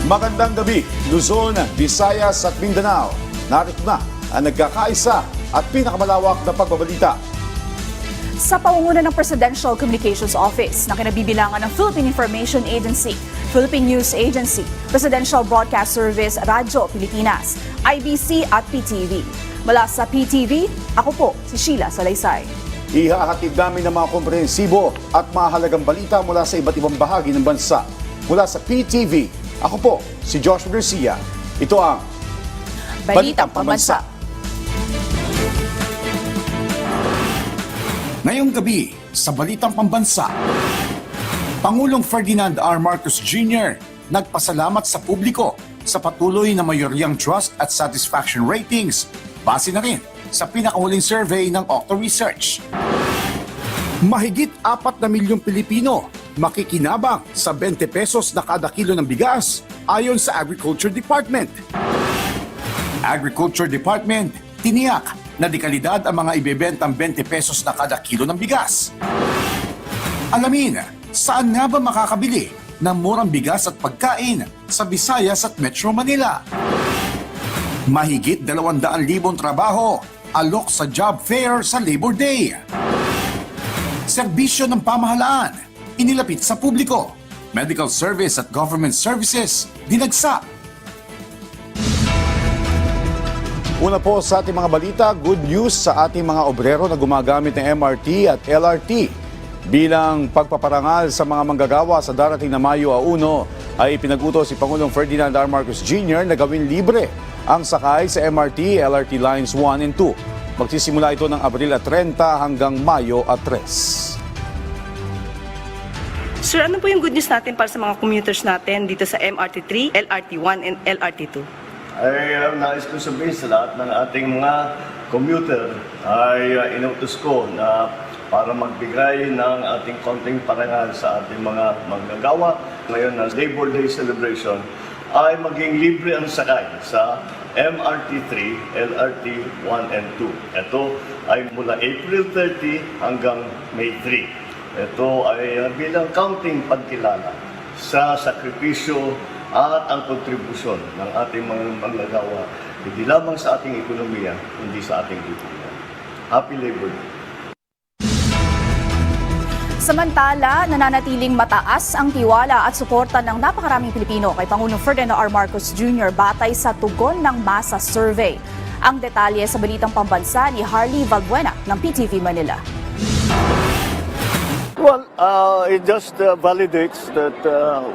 Magandang gabi, Luzon, Visayas at Mindanao. Narito na ang nagkakaisa at pinakamalawak na pagbabalita. Sa pangunguna ng Presidential Communications Office na kinabibilangan ng Philippine Information Agency, Philippine News Agency, Presidential Broadcast Service, Radyo Pilipinas, IBC at PTV. Mula sa PTV, ako po si Sheila Salaysay. Ihahatid namin ng mga komprehensibo at mahalagang balita mula sa iba't ibang bahagi ng bansa. Mula sa PTV, ako po si Joshua Garcia. Ito ang Balitang Pambansa. Ngayong gabi sa Balitang Pambansa, Pangulong Ferdinand R. Marcos Jr. nagpasalamat sa publiko sa patuloy na mayoryang trust at satisfaction ratings base na rin sa pinakahuling survey ng Octo Research. Mahigit 4 na milyong Pilipino makikinabang sa 20 pesos na kada kilo ng bigas ayon sa Agriculture Department. Agriculture Department tiniyak na di kalidad ang mga ibebentang 20 pesos na kada kilo ng bigas. Alamin, saan nga ba makakabili ng murang bigas at pagkain sa Visayas at Metro Manila? Mahigit 200,000 trabaho alok sa job fair sa Labor Day. Serbisyo ng pamahalaan, inilapit sa publiko. Medical service at government services, dinagsa. Una po sa ating mga balita, good news sa ating mga obrero na gumagamit ng MRT at LRT. Bilang pagpaparangal sa mga manggagawa sa darating na Mayo 1 ay ipinag-utos si Pangulong Ferdinand R. Marcos Jr. na gawin libre ang sakay sa MRT, LRT Lines 1 and 2. Magsisimula ito ng Abril 30 hanggang Mayo 3. Sir, ano po yung good news natin para sa mga commuters natin dito sa MRT3, LRT1 and LRT2? Ay nais ko sabihin sa lahat ng ating mga commuter ay inutos ko na para magbigay ng ating konting parangal sa ating mga manggagawa. Ngayon na Labor Day celebration ay maging libre ang sakay sa MRT3, LRT1 and 2. Ito ay mula April 30 hanggang May 3. Ito ay bilang counting pagkilala sa sakripisyo at ang kontribusyon ng ating mga manggagawa, hindi lamang sa ating ekonomiya, hindi sa ating lipunan. Happy Labor Day! Samantala, nananatiling mataas ang tiwala at suporta ng napakaraming Pilipino kay Pangulong Ferdinand R. Marcos Jr. batay sa tugon ng masa survey. Ang detalye sa Balitang Pambansa ni Harley Valbuena ng PTV Manila. Well, it just validates that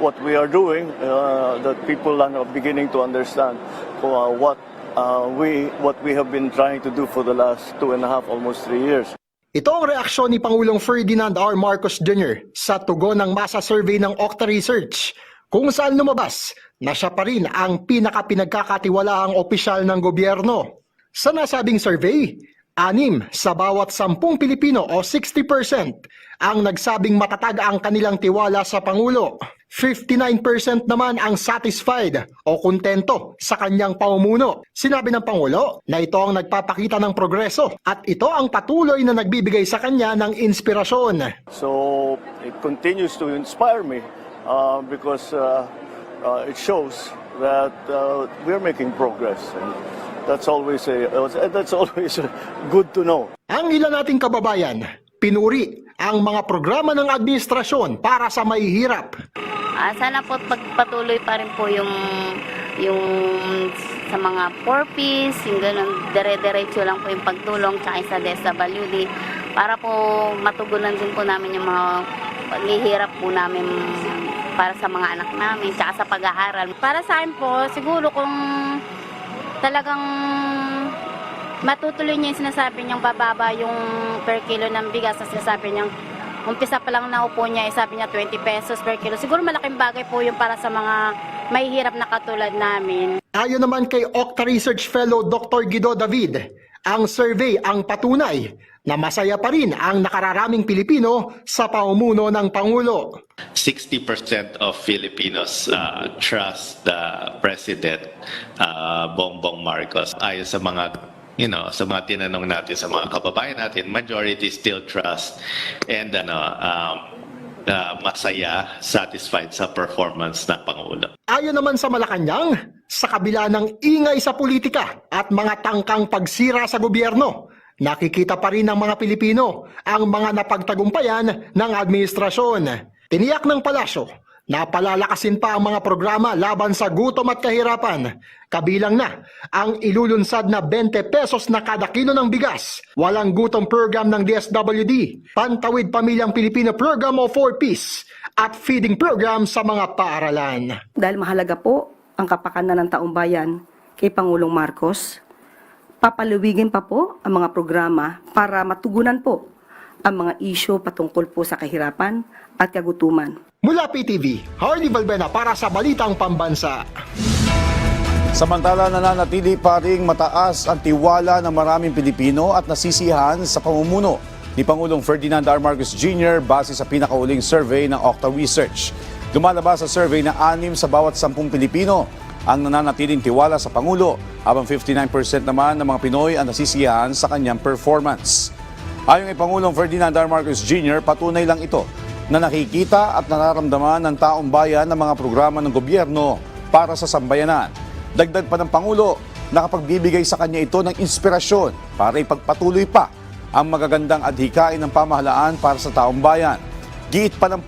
what we are doing, that people are now beginning to understand what we have been trying to do for the last 2.5, almost 3 years. Ito ang reaksyon ni Pangulong Ferdinand R. Marcos Jr. sa tugon ng masa survey ng Octa Research, kung saan lumabas na siya pa rin ang pinakapinagkakatiwalaang opisyal ng gobyerno. Sa nasabing survey, 6 sa bawat 10 Pilipino o 60% ang nagsabing matatag ang kanilang tiwala sa Pangulo. 59% naman ang satisfied o kontento sa kanyang pamumuno. Sinabi ng Pangulo na ito ang nagpapakita ng progreso at ito ang patuloy na nagbibigay sa kanya ng inspirasyon. So it continues to inspire me because it shows that we're making progress. And that's always good to know. Ang ilan nating kababayan, pinuri ang mga programa ng administrasyon para sa mahihirap. Sana po pagpatuloy pa rin po yung sa mga 4Ps, yung ganun, dire-diretso lang po yung pagtulong tsaka sa DSWD para po matugunan din po namin yung mga paghihirap po namin para sa mga anak namin tsaka sa pag-aaral. Para sa akin po, siguro kung talagang matutuloy niya yung sinasabi niyang bababa yung per kilo ng bigas na sinasabi niyang umpisa pa lang na upo niya, sabi niya 20 pesos per kilo. Siguro malaking bagay po yung para sa mga mahihirap na katulad namin. Ayon naman kay Octa Research Fellow Dr. Guido David, ang survey ang patunay na masaya pa rin ang nakararaming Pilipino sa pamumuno ng Pangulo. 60% of Filipinos trust the President Bongbong Marcos. Ayon sa mga sa mga tinanong natin sa mga kababayan natin, majority still trust and masaya, satisfied sa performance ng Pangulo. Ayon naman sa Malacanang, sa kabila ng ingay sa politika at mga tangkang pagsira sa gobyerno, nakikita pa rin ng mga Pilipino ang mga napagtagumpayan ng administrasyon. Tiniyak ng palasyo na palalakasin pa ang mga programa laban sa gutom at kahirapan. Kabilang na ang ilulunsad na 20 pesos na kada kilo ng bigas, walang gutom program ng DSWD, Pantawid Pamilyang Pilipino Program o 4Ps, at feeding program sa mga paaralan. Dahil mahalaga po ang kapakanan ng taong bayan kay Pangulong Marcos, papaluwigin pa po ang mga programa para matugunan po ang mga isyu patungkol po sa kahirapan at kagutuman. Mula PTV, Hardy Valbena para sa Balitang Pambansa. Samantala, nananatili pa ring mataas ang tiwala ng maraming Pilipino at nasisiyahan sa pamumuno ni Pangulong Ferdinand R. Marcos Jr. base sa pinakauling survey ng Octa Research. Lumalabas sa survey na 6 sa bawat 10 Pilipino ang nananatiling tiwala sa Pangulo, habang 59% naman ng mga Pinoy ang nasisiyahan sa kanyang performance. Ayon kay Pangulong Ferdinand R. Marcos Jr., patunay lang ito na nakikita at nararamdaman ng taong bayan ng mga programa ng gobyerno para sa sambayanan. Dagdag pa ng Pangulo, nakapagbibigay sa kanya ito ng inspirasyon para ipagpatuloy pa ang magagandang adhikain ng pamahalaan para sa taong bayan. Giit pa ng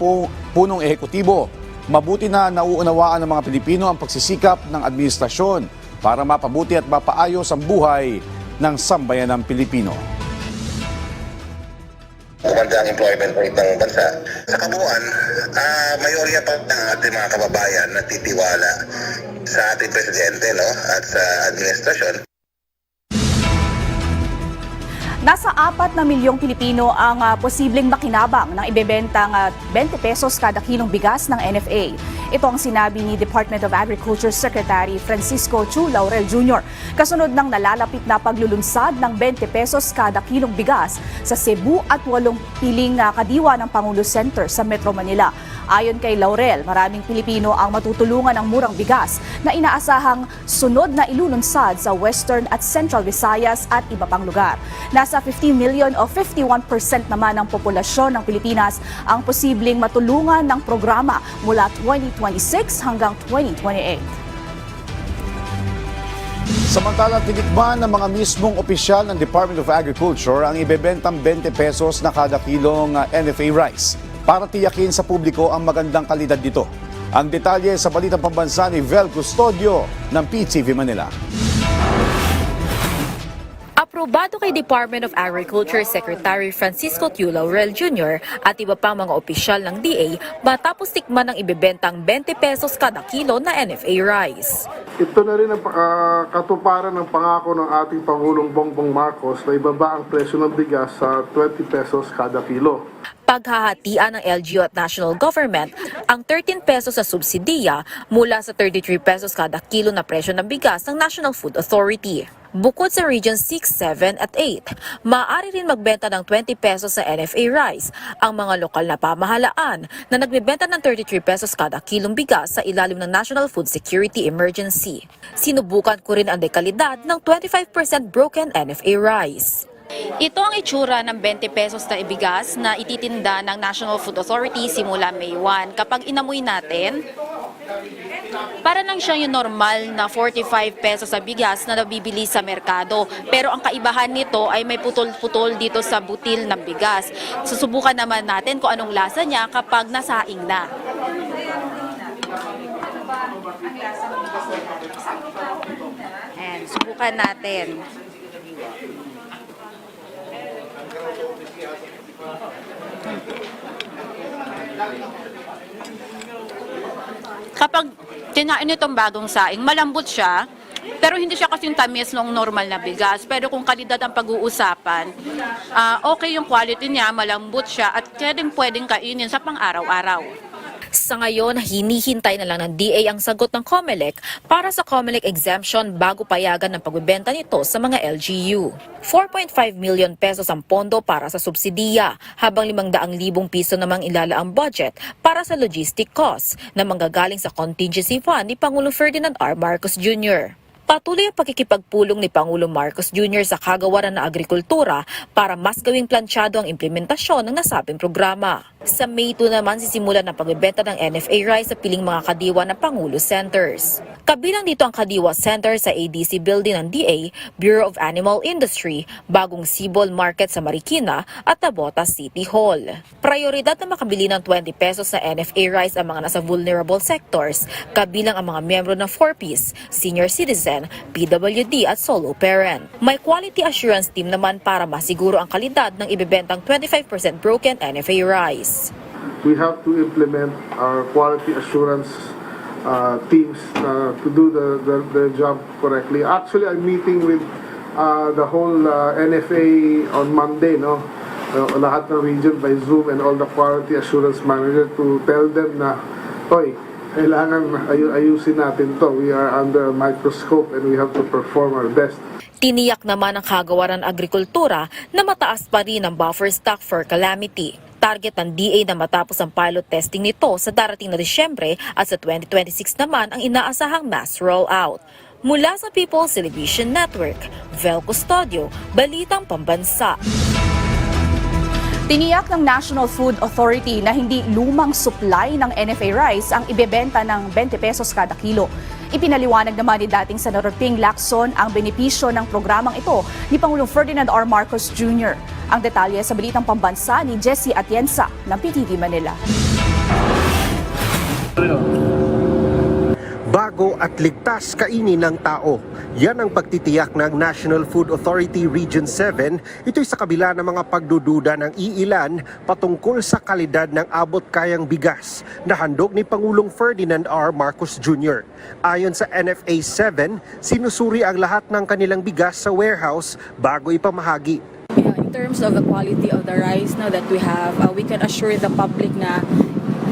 punong ehekutibo, mabuti na nauunawaan ng mga Pilipino ang pagsisikap ng administrasyon para mapabuti at mapaayos ang buhay ng sambayanang Pilipino. Gumanda ang employment rate ng bansa. Sa kabuuan, mayorya pa ng ating mga kababayan na titiwala sa ating presidente, no, at sa administrasyon. Nasa 4 na milyong Pilipino ang posibleng makinabang ng ibebentang 20 pesos kada kilong bigas ng NFA. Ito ang sinabi ni Department of Agriculture Secretary Francisco Chu Laurel Jr. kasunod ng nalalapit na paglulunsad ng 20 pesos kada kilong bigas sa Cebu at 8 piling kadiwa ng Pangulo Center sa Metro Manila. Ayon kay Laurel, maraming Pilipino ang matutulungan ng murang bigas na inaasahang sunod na ilulunsad sa Western at Central Visayas at iba pang lugar. Nasa 50 million o 51% naman ng populasyon ng Pilipinas ang posibleng matulungan ng programa mula 2026 hanggang 2028. Samantala, tinikman ng mga mismong opisyal ng Department of Agriculture ang ibebentang 20 pesos na kada kilong NFA rice para tiyakin sa publiko ang magandang kalidad nito. Ang detalye sa Balitang Pambansa ni Vel Custodio ng PTV Manila. Aprobado kay Department of Agriculture Secretary Francisco Chu Laurel Jr. at iba pang mga opisyal ng DA matapos tikman ng ibebentang 20 pesos kada kilo na NFA rice. Ito na rin ang katuparan ng pangako ng ating Pangulong Bongbong Marcos na ibaba ang presyo ng bigas sa 20 pesos kada kilo. Paghahatian ng LGU at national government ang 13 pesos sa subsidiya mula sa 33 pesos kada kilo na presyo ng bigas ng National Food Authority. Bukod sa Region 6, 7 at 8, maaari rin magbenta ng 20 pesos sa NFA rice ang mga lokal na pamahalaan na nagbebenta ng 33 pesos kada kilong bigas sa ilalim ng National Food Security Emergency. Sinubukan ko rin ang dekalidad ng 25% broken NFA rice. Ito ang itsura ng 20 pesos na ibigas na ititinda ng National Food Authority simula May 1. Kapag inamoy natin, para lang siya yung normal na 45 pesos sa bigas na nabibili sa merkado. Pero ang kaibahan nito ay may putol-putol dito sa butil ng bigas. Susubukan naman natin kung anong lasa niya kapag nasaing na. And subukan natin. Kapag kinain itong bagong saing, malambot siya, pero hindi siya kasing tamis ng normal na bigas. Pero kung kalidad ang pag-uusapan, okay yung quality niya, malambot siya, at pwedeng kainin sa pang-araw-araw. Sa ngayon, hinihintay na lang ng DA ang sagot ng COMELEC para sa COMELEC exemption bago payagan ng pagbebenta nito sa mga LGU. 4.5 million pesos ang pondo para sa subsidiya, habang 500,000 piso namang ilalaang budget para sa logistic costs na manggagaling sa contingency fund ni Pangulong Ferdinand R. Marcos Jr. Patuloy ang pakikipagpulong ni Pangulong Marcos Jr. sa kagawaran ng agrikultura para mas gawing plansyado ang implementasyon ng nasabing programa. Sa May 2 naman sisimulan ang pagbebenta ng NFA rice sa piling mga kadiwa ng Pangulo Centers. Kabilang dito ang Kadiwa Center sa ADC Building ng DA, Bureau of Animal Industry, Bagong Sibol Market sa Marikina at Tabotas City Hall. Prioridad na makabili ng 20 pesos na NFA rice ang mga nasa vulnerable sectors, kabilang ang mga miyembro ng 4Ps, senior citizen, PWD at solo parent. May quality assurance team naman para masiguro ang kalidad ng ibebentang 25% broken NFA rice. We have to implement our quality assurance teams to do the job correctly. Actually, I'm meeting with the whole NFA on Monday, no? Lahat ng region by Zoom and all the quality assurance manager to tell them na, "Hoy, kailangan ayusin natin to. We are under a microscope and we have to perform our best." Tiniyak naman ng Kagawaran Agrikultura na mataas pa rin ang buffer stock for calamity. Target ng DA na matapos ang pilot testing nito sa darating na Disyembre at sa 2026 naman ang inaasahang mass rollout. Mula sa People's Television Network, Vel Custodio, Balitang Pambansa. Tiniyak ng National Food Authority na hindi lumang supply ng NFA rice ang ibebenta ng 20 pesos kada kilo. Ipinaliwanag naman ni dating Senador Ping Lacson ang benepisyo ng programang ito ni Pangulong Ferdinand R. Marcos Jr. Ang detalye sa Balitang Pambansa ni Jessie Atienza ng PTV Manila. Bago at ligtas kainin ng tao. Yan ang pagtitiyak ng National Food Authority Region 7. Ito'y sa kabila ng mga pagdududa ng iilan patungkol sa kalidad ng abot-kayang bigas na handog ni Pangulong Ferdinand R. Marcos Jr. Ayon sa NFA 7, sinusuri ang lahat ng kanilang bigas sa warehouse bago ipamahagi. In terms of the quality of the rice now that we have, we can assure the public na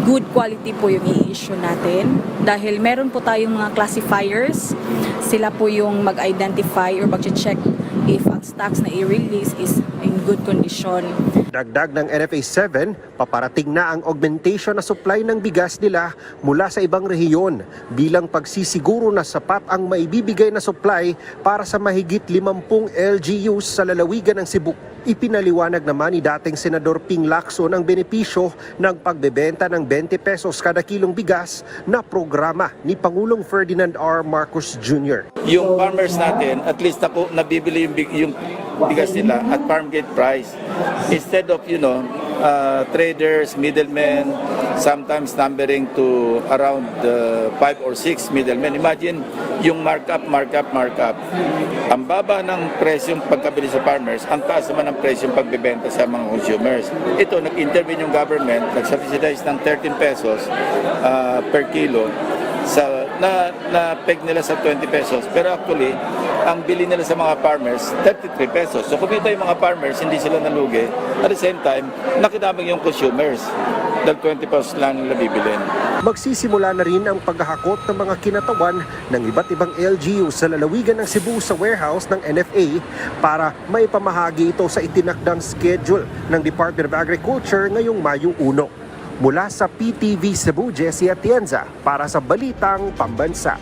good quality po yung i-issue natin dahil meron po tayong mga classifiers. Sila po yung mag-identify or mag-check if ang stocks na i-release is in good condition. Dagdag ng NFA 7, paparating na ang augmentation na supply ng bigas nila mula sa ibang rehiyon bilang pagsisiguro na sapat ang maibibigay na supply para sa mahigit 50 LGUs sa lalawigan ng Cebu. Ipinaliwanag naman ni dating Senador Ping Lacson ang benepisyo ng pagbebenta ng 20 pesos kada kilong bigas na programa ni Pangulong Ferdinand R. Marcos Jr. Yung farmers natin, at least nabibili yung bigas nila at farm gate price. Instead of, traders, middlemen, sometimes numbering to around 5 or 6 middlemen. Imagine yung markup. Ang baba ng presyong pagkabili sa farmers, ang taas naman ng presyong pagbebenta sa mga consumers. Ito, nag-intervene yung government, nag-subsidize ng 13 pesos per kilo na peg nila sa 20 pesos. Pero actually, ang bili nila sa mga farmers, 33 pesos. So kumita yung mga farmers, hindi sila nalugi. At the same time, nakinabang yung consumers. Dahil 20 pesos lang nila bibilin. Magsisimula na rin ang paghahakot ng mga kinatawan ng iba't ibang LGU sa lalawigan ng Cebu sa warehouse ng NFA para maipamahagi ito sa itinakdang schedule ng Department of Agriculture ngayong Mayo 1. Mula sa PTV Cebu, Jessie Atienza para sa Balitang Pambansa.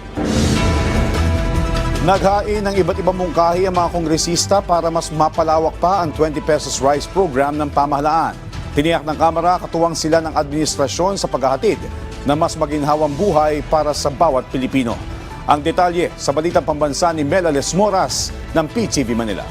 Naghain ng iba't ibang mungkahi ang mga kongresista para mas mapalawak pa ang 20 pesos rice program ng pamahalaan. Tiniyak ng Kamara katuwang sila ng administrasyon sa paghahatid na mas maginhawang buhay para sa bawat Pilipino. Ang detalye sa Balitang Pambansa ni Melales Moras ng PTV Manila.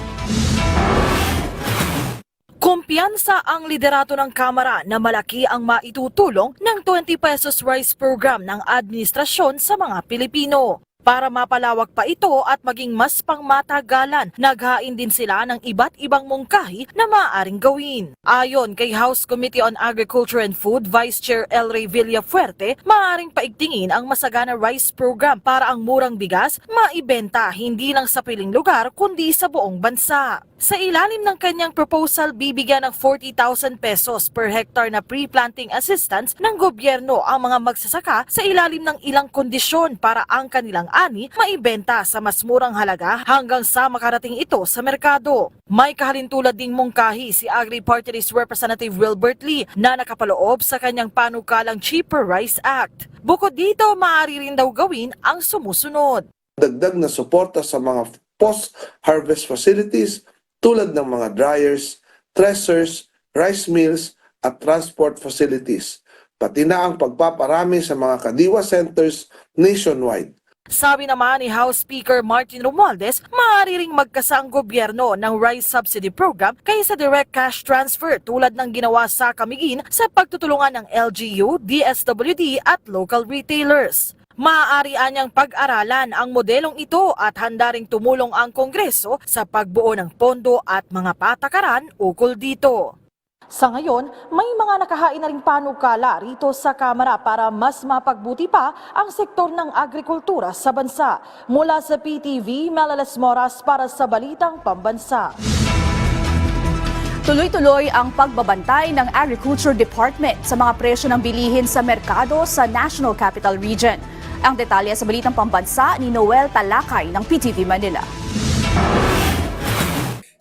Kumpiyansa ang liderato ng Kamara na malaki ang maitutulong ng 20 pesos rice program ng administrasyon sa mga Pilipino. Para mapalawak pa ito at maging mas pangmatagalan, naghain din sila ng iba't ibang mungkahi na maaaring gawin. Ayon kay House Committee on Agriculture and Food Vice Chair El Rey Villafuerte, maaaring paigtingin ang masagana rice program para ang murang bigas maibenta hindi lang sa piling lugar kundi sa buong bansa. Sa ilalim ng kanyang proposal, bibigyan ng 40,000 pesos per hectare na pre-planting assistance ng gobyerno ang mga magsasaka sa ilalim ng ilang kondisyon para ang kanilang ani maibenta sa mas murang halaga hanggang sa makarating ito sa merkado. May kahalintulad ding mungkahi si Agri-Party List Representative Wilbert Lee na nakapaloob sa kanyang panukalang Cheaper Rice Act. Bukod dito, maaari rin daw gawin ang sumusunod. dagdag na suporta sa mga post-harvest facilities tulad ng mga dryers, threshers, rice mills at transport facilities, pati na ang pagpaparami sa mga Kadiwa centers nationwide. Sabi naman ni House Speaker Martin Romualdez, maaari ring magkasa ang gobyerno ng rice subsidy program kaysa direct cash transfer tulad ng ginawa sa Camiguin sa pagtutulungan ng LGU, DSWD at local retailers. Maaari anyang pag-aralan ang modelong ito at handa ring tumulong ang Kongreso sa pagbuo ng pondo at mga patakaran ukol dito. Sa ngayon, may mga nakahain na ring panukala rito sa Kamara para mas mapagbuti pa ang sektor ng agrikultura sa bansa. Mula sa PTV, Melalas Moras para sa Balitang Pambansa. Tuloy-tuloy ang pagbabantay ng Agriculture Department sa mga presyo ng bilihin sa merkado sa National Capital Region. Ang detalye sa Balitang Pambansa ni Noel Talakay ng PTV Manila.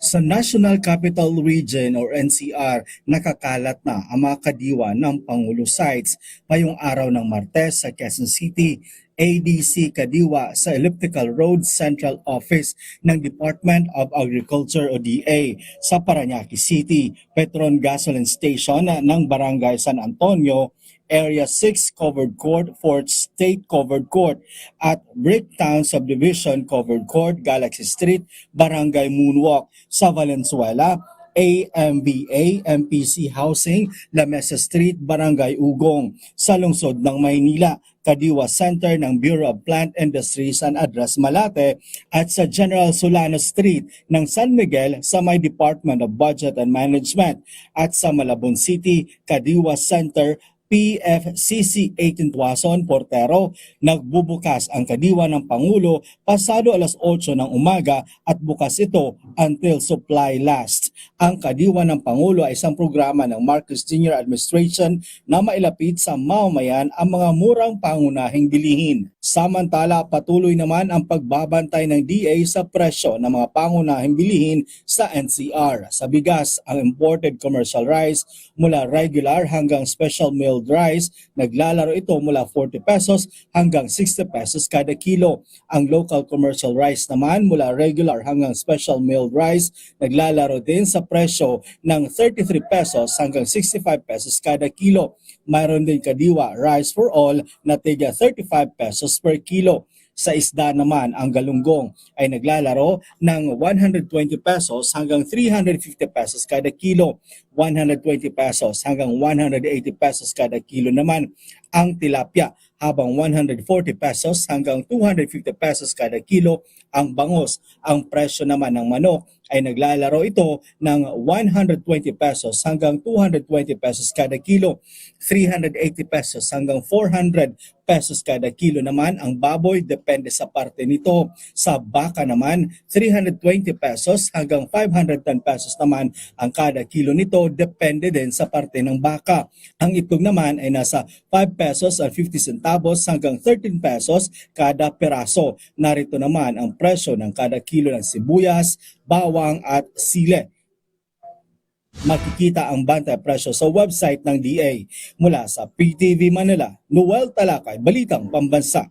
Sa National Capital Region or NCR, nakakalat na ang mga kadiwa ng Pangulo sites ngayong araw ng Martes sa Quezon City. ADC Kadiwa sa Elliptical Road Central Office ng Department of Agriculture o DA sa Parañaque City, Petron Gasoline Station ng Barangay San Antonio, Area 6 Covered Court, 4th State Covered Court at Bricktown Subdivision Covered Court, Galaxy Street, Barangay Moonwalk sa Valenzuela, AMBA, MPC Housing, La Mesa Street, Barangay Ugong sa lungsod ng Maynila, Kadiwa Center ng Bureau of Plant Industries and Address Malate at sa General Solano Street ng San Miguel sa may Department of Budget and Management at sa Malabon City, Kadiwa Center, PFCC 18 Tuason, Portero. Nagbubukas ang Kadiwa ng Pangulo pasado alas 8 ng umaga at bukas ito until supply lasts. Ang Kadiwa ng Pangulo ay isang programa ng Marcos Jr. Administration na mailapit sa mamamayan ang mga murang pangunahing bilihin. Samantala, patuloy naman ang pagbabantay ng DA sa presyo ng mga pangunahing bilihin sa NCR. Sa bigas, ang imported commercial rice mula regular hanggang special milled rice, naglalaro ito mula 40 pesos hanggang 60 pesos kada kilo. Ang local commercial rice naman mula regular hanggang special milled rice, naglalaro din sa presyo ng 33 pesos hanggang 65 pesos kada kilo. Mayroon din Kadiwa Rice for All na tiga 35 pesos per kilo. Sa isda naman, ang galunggong ay naglalaro ng 120 pesos hanggang 350 pesos kada kilo. 120 pesos hanggang 180 pesos kada kilo naman ang tilapia, habang 140 pesos hanggang 250 pesos kada kilo ang bangus. Ang presyo naman ng manok ay naglalaro ito ng 120 pesos hanggang 220 pesos kada kilo. 380 pesos hanggang 400 pesos kada kilo naman ang baboy, depende sa parte nito. Sa baka naman, 320 pesos hanggang 510 pesos naman ang kada kilo nito, depende din sa parte ng baka. Ang itlog naman ay nasa 5 pesos at 50 centavos hanggang 13 pesos kada peraso. Narito naman ang presyo ng kada kilo ng sibuyas, bawang at sile. Makikita ang bantay presyo sa website ng DA. Mula sa PTV Manila, Noel Talakay, Balitang Pambansa.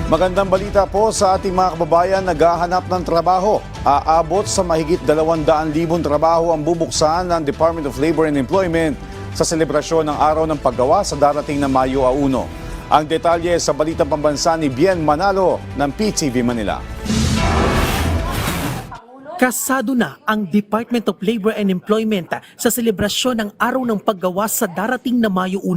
Magandang balita po sa ating mga kababayan naghahanap ng trabaho. Aabot sa mahigit 200,000 trabaho ang bubuksan ng Department of Labor and Employment sa selebrasyon ng Araw ng Paggawa sa darating na Mayo 1. Ang detalye sa Balitang Pambansa ni Bien Manalo ng PTV Manila. Kasado na ang Department of Labor and Employment sa selebrasyon ng Araw ng Paggawa sa darating na Mayo 1.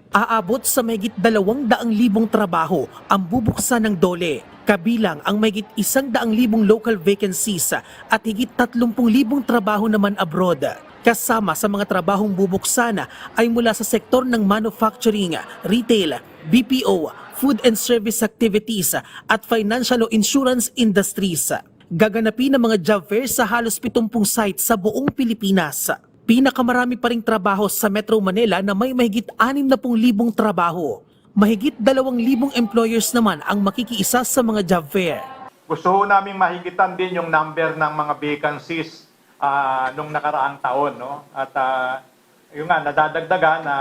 Aabot sa mahigit 200,000 trabaho ang bubuksan ng DOLE, kabilang ang mahigit 100,000 local vacancies at higit 30,000 trabaho naman abroad. Kasama sa mga trabahong bubuksan ay mula sa sektor ng manufacturing, retail, BPO, food and service activities at financial o insurance industries. Gaganapin ang mga job fairs sa halos 70 sites sa buong Pilipinas. Pinakamarami pa ring trabaho sa Metro Manila na may mahigit 60,000 trabaho. Mahigit 2,000 employers naman ang makikiisa sa mga job fair. Gusto ho namin mahigitan din yung number ng mga vacancies nung nakaraang taon. No? At yung nga, nadadagdagan na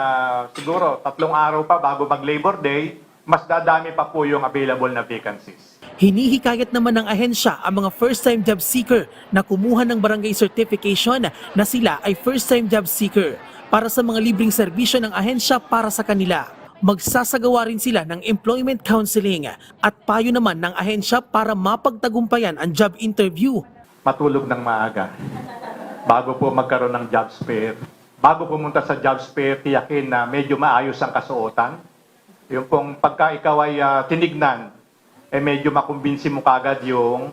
siguro 3 araw pa bago mag-Labor Day, mas dadami pa po yung available na vacancies. Hinihikayat naman ng ahensya ang mga first-time job seeker na kumuha ng barangay certification na sila ay first-time job seeker para sa mga libreng serbisyo ng ahensya para sa kanila. Magsasagawa rin sila ng employment counseling at payo naman ng ahensya para mapagtagumpayan ang job interview. Matulog ng maaga bago po magkaroon ng job fair. Bago pumunta sa job fair, tiyakin na medyo maayos ang kasuotan. Yung pong pagka ikaw ay tinignan, medyo makumbinsi mo kagad yung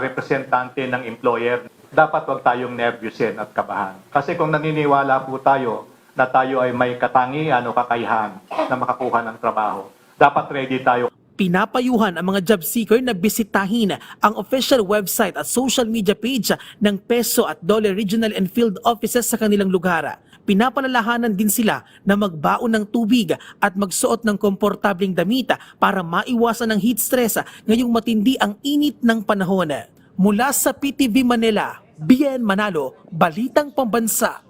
representante ng employer. Dapat wag tayong nervyusin at kabahan. Kasi kung naniniwala po tayo na tayo ay may katangian o kakayahan na makakuha ng trabaho, dapat ready tayo. Pinapayuhan ang mga job seeker na bisitahin ang official website at social media page ng Peso at Dole Regional and Field Offices sa kanilang lugar. Pinapalalahanan din sila na magbaon ng tubig at magsuot ng komportabling damit para maiwasan ang heat stress ngayong matindi ang init ng panahon. Mula sa PTV Manila, Bien Manalo, Balitang Pambansa.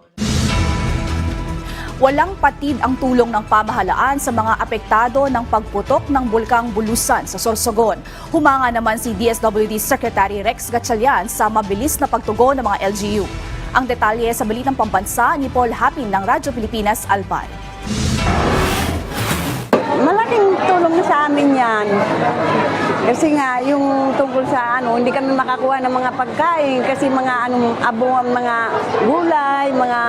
Walang patid ang tulong ng pamahalaan sa mga apektado ng pagputok ng Bulkang Bulusan sa Sorsogon. Humanga naman si DSWD Secretary Rex Gatchalian sa mabilis na pagtugon ng mga LGU. Ang detalye sa Balitang Pambansa ni Paul Hapin ng Radyo Pilipinas Albay. Malaking tulong na sa amin yan. Kasi nga, yung tungkol sa hindi kami makakuha ng mga pagkain kasi mga abong, mga gulay, mga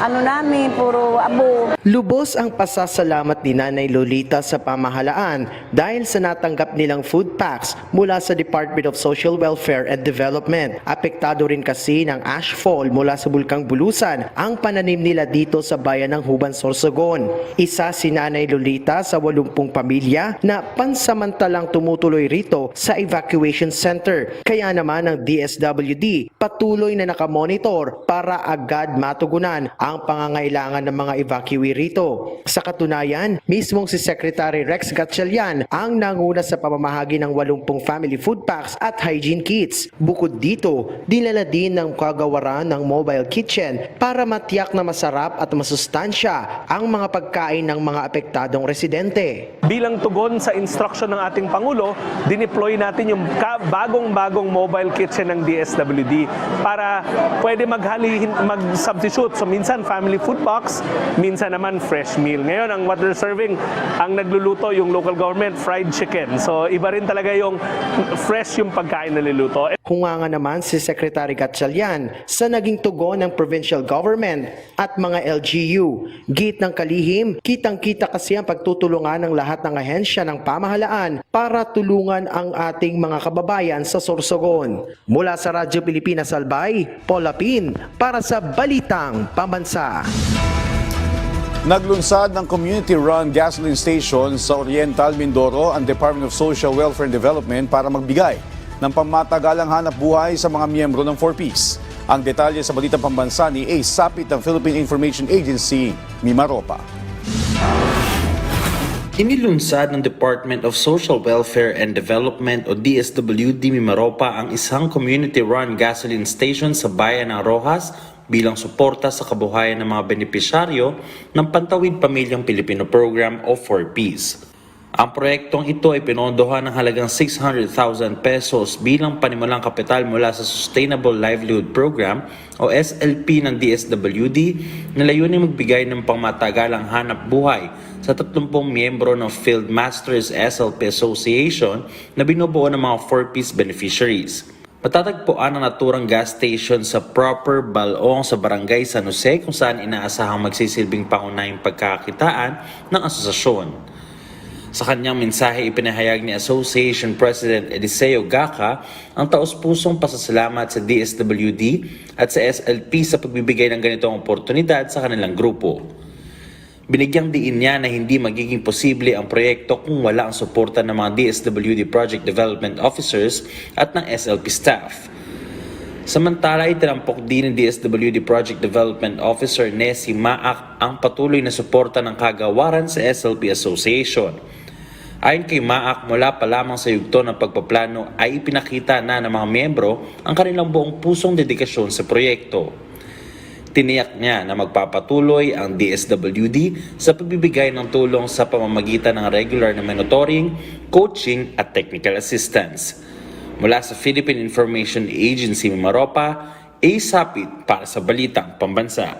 namin, puro abo. Lubos ang pasasalamat ni Nanay Lolita sa pamahalaan dahil sa natanggap nilang food packs mula sa Department of Social Welfare and Development. Apektado rin kasi ng ashfall mula sa Bulkang Bulusan ang pananim nila dito sa bayan ng Huban, Sorsogon. Isa si Nanay Lolita sa 80 pamilya na pansamantalang tumutuloy rito sa evacuation center. Kaya naman ang DSWD patuloy na nakamonitor para agad matugunan ang pangangailangan ng mga evacuee rito. Sa katunayan, mismong si Secretary Rex Gatchalian ang nanguna sa pamamahagi ng 80 family food packs at hygiene kits. Bukod dito, dinala din ng kagawaran ng mobile kitchen para matiyak na masarap at masustansya ang mga pagkain ng mga apektadong residente. Bilang tugon sa instruction ng ating Pangulo, dineploy natin yung bagong-bagong mobile kitchen ng DSWD para pwede mag-substitute. So minsan family food box, minsan naman fresh meal. Ngayon, ang what they're serving, ang nagluluto yung local government, fried chicken. So iba rin talaga yung fresh yung pagkain na niluluto. Humanga naman si Secretary Gatchalian sa naging tugon ng provincial government at mga LGU. Git ng kalihim, kitang-kita kasi ang pagtutulungan ng lahat ng ahensya ng pamahalaan para tulungan ang ating mga kababayan sa Sorsogon. Mula sa Radyo Pilipinas Albay, Paul Hapin para sa Balitang Pambansa. Naglunsad ng community-run gasoline station sa Oriental, Mindoro ang Department of Social Welfare and Development para magbigay ng pangmatagalang hanap buhay sa mga miyembro ng 4Ps. Ang detalye sa Balitang Pambansa ni Ace Sapit ng Philippine Information Agency, Mimaropa. Inilunsad ng Department of Social Welfare and Development o DSWD Mimaropa ang isang community-run gasoline station sa bayan ng Rojas bilang suporta sa kabuhayan ng mga benepisyaryo ng Pantawid Pamilyang Pilipino Program o 4Ps. Ang proyektong ito ay pinondohan ng halagang 600,000 pesos bilang panimulang kapital mula sa Sustainable Livelihood Program o SLP ng DSWD na layunin magbigay ng pangmatagalang hanap buhay sa 30 miyembro ng Field Masters SLP Association na binubuo ng mga 4Ps beneficiaries. Matatagpuan ang naturang gas station sa proper Balong sa Barangay San Jose kung saan inaasahang magsisilbing pangunahing pagkakakitaan ng asosasyon. Sa kanyang mensahe, ipinahayag ni Association President Eliseo Gaca ang taos-pusong pasasalamat sa DSWD at sa SLP sa pagbibigay ng ganitong oportunidad sa kanilang grupo. Binigyang diin niya na hindi magiging posible ang proyekto kung wala ang suporta ng mga DSWD Project Development Officers at ng SLP staff. Samantala, itinampok din ni DSWD Project Development Officer Nessie Maak ang patuloy na suporta ng kagawaran sa SLP Association. Ayon kay Maak, mula pa lamang sa yugto ng pagpaplano ay ipinakita na ng mga miyembro ang kanilang buong pusong dedikasyon sa proyekto. Tiniyak niya na magpapatuloy ang DSWD sa pagbibigay ng tulong sa pamamagitan ng regular na monitoring, coaching at technical assistance. Mula sa Philippine Information Agency Mimaropa, Ace Hapit para sa Balitang Pambansa.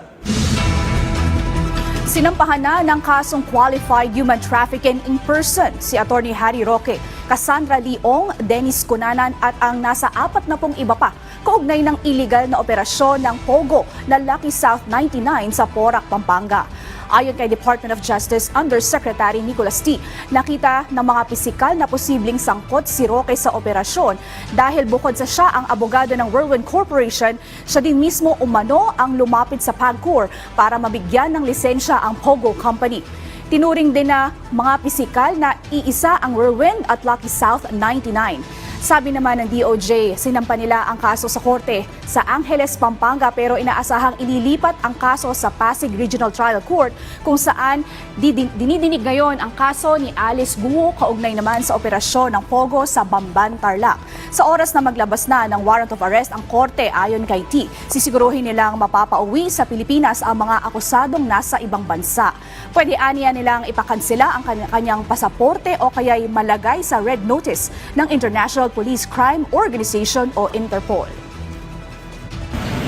Sinampahan na ng kasong qualified human trafficking in person si Atty. Harry Roque, Cassandra Leong, Dennis Cunanan at ang nasa 40 iba pa kaugnay ng illegal na operasyon ng Pogo na Lucky South 99 sa Porac, Pampanga. Ayon kay Department of Justice Undersecretary Nicolas T., nakita ng mga pisikal na posibleng sangkot si Roque sa operasyon dahil bukod sa siya ang abogado ng Whirlwind Corporation, siya din mismo umano ang lumapit sa PAGCOR para mabigyan ng lisensya ang Pogo Company. Tinuring din na mga pisikal na iisa ang Whirlwind at Lucky South 99. Sabi naman ng DOJ, sinampa nila ang kaso sa korte sa Angeles, Pampanga pero inaasahang ililipat ang kaso sa Pasig Regional Trial Court kung saan dinidinig ngayon ang kaso ni Alice Guo kaugnay naman sa operasyon ng Pogo sa Bamban, Tarlac. Sa oras na maglabas na ng warrant of arrest ang korte ayon kay T, sisiguruhin nilang mapapauwi sa Pilipinas ang mga akusadong nasa ibang bansa. Pwede aniya nilang ipakansela ang kanyang pasaporte o kaya'y malagay sa red notice ng International Police Crime Organization o Interpol.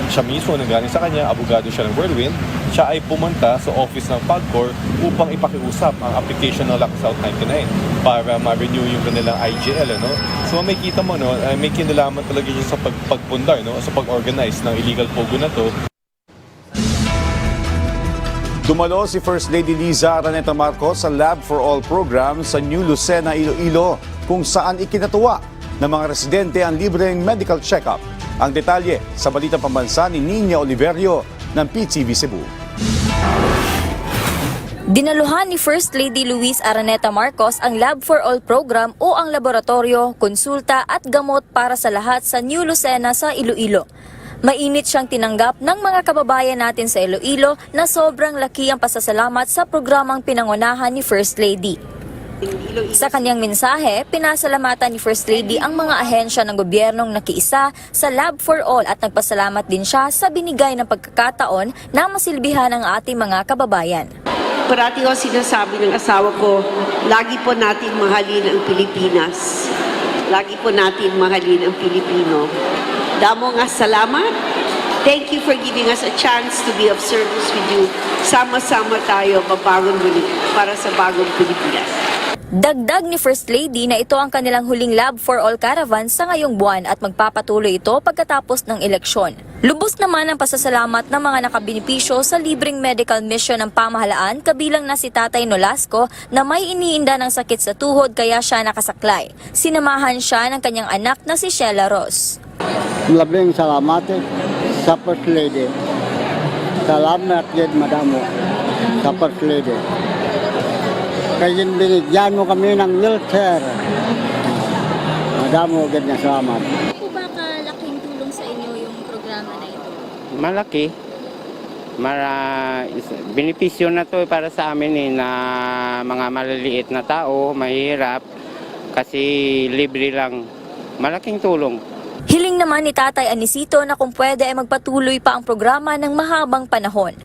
Siya mismo nanggaling sa kanya, abogado siya ng Whirlwind, siya ay pumunta sa office ng PAGCOR upang ipakiusap ang application ng Lucky South 99 para ma-renew yung kanilang IGL. So makikita mo, may kinalaman talaga siya sa pagpundar, sa pag-organize ng illegal Pogo na to. Dumalo si First Lady Liza Araneta Marcos sa Lab for All program sa New Lucena, Iloilo, kung saan ikinatuwa ng mga residente ang libreng medical check-up. Ang detalye sa Balitang Pambansa ni Nina Oliverio ng PTV Cebu. Dinaluhan ni First Lady Luis Araneta Marcos ang Lab for All program o ang laboratorio, konsulta at gamot para sa lahat sa New Lucena sa Iloilo. Mainit siyang tinanggap ng mga kababayan natin sa Iloilo na sobrang laki ang pasasalamat sa programang pinangunahan ni First Lady. Sa kanyang mensahe, pinasalamatan ni First Lady ang mga ahensya ng gobyernong nakiisa sa Lab for All at nagpasalamat din siya sa binigay ng pagkakataon na masilbihan ang ating mga kababayan. Parati ko sinasabi ng asawa ko, lagi po natin mahalin ang Pilipinas. Lagi po natin mahalin ang Pilipino. Damo nga salamat. Thank you for giving us a chance to be of service with you. Sama-sama tayo babangon muli para sa bagong Pilipinas. Dagdag ni First Lady na ito ang kanilang huling Lab for All caravan sa ngayong buwan at magpapatuloy ito pagkatapos ng eleksyon. Lubos naman ang pasasalamat ng mga nakabinipisyo sa libreng medical mission ng pamahalaan kabilang na si Tatay Nolasco na may iniinda ng sakit sa tuhod kaya siya nakasaklay. Sinamahan siya ng kanyang anak na si Sheila Ross. Labing salamat sa First Lady. Salamat din madamo sa First Lady. Kaya binigyan mo kami ng wheelchair. Madamo ganyan salamat. Po ba kalaking tulong sa inyo yung programa na ito? Malaki. Benepisyo na to para sa amin na mga maliliit na tao, mahirap kasi libre lang. Malaking tulong. Hiling naman ni Tatay Anisito na kung pwede ay magpatuloy pa ang programa ng mahabang panahon.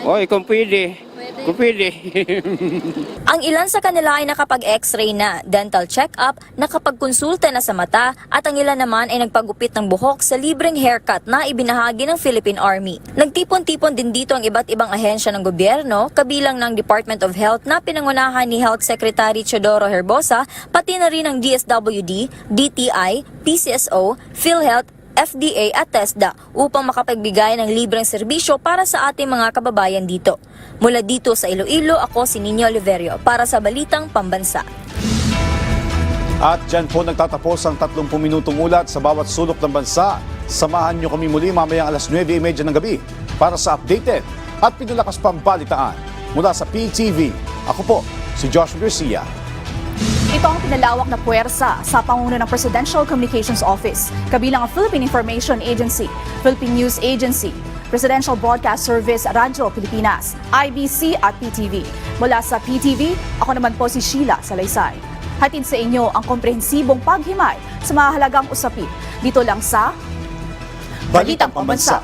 Oy, kung pwede. Kung pwede. Ang ilan sa kanila ay nakapag-x-ray na, dental check-up, nakapagkonsulta na sa mata, at ang ilan naman ay nagpagupit ng buhok sa libreng haircut na ibinahagi ng Philippine Army. Nagtipon-tipon din dito ang iba't ibang ahensya ng gobyerno, kabilang ng Department of Health na pinangunahan ni Health Secretary Teodoro Herbosa, pati na rin ng DSWD, DTI, PCSO, PhilHealth, FDA at TESDA upang makapagbigay ng libreng serbisyo para sa ating mga kababayan dito. Mula dito sa Iloilo, ako si Nina Oliverio para sa Balitang Pambansa. At dyan po nagtatapos ang 30 minutong ulat sa bawat sulok ng bansa. Samahan niyo kami muli mamayang alas 9:30 ng gabi para sa updated at pinalakas pang balitaan mula sa PTV. Ako po, si Josh Garcia. Ito ang pinalawak na puwersa sa panguno ng Presidential Communications Office, kabilang ang Philippine Information Agency, Philippine News Agency, Presidential Broadcast Service Radyo Pilipinas, IBC at PTV. Mula sa PTV, ako naman po si Sheila Salaysay. Hatid sa inyo ang komprehensibong paghimay sa mahalagang usapin dito lang sa Balitang Pambansa.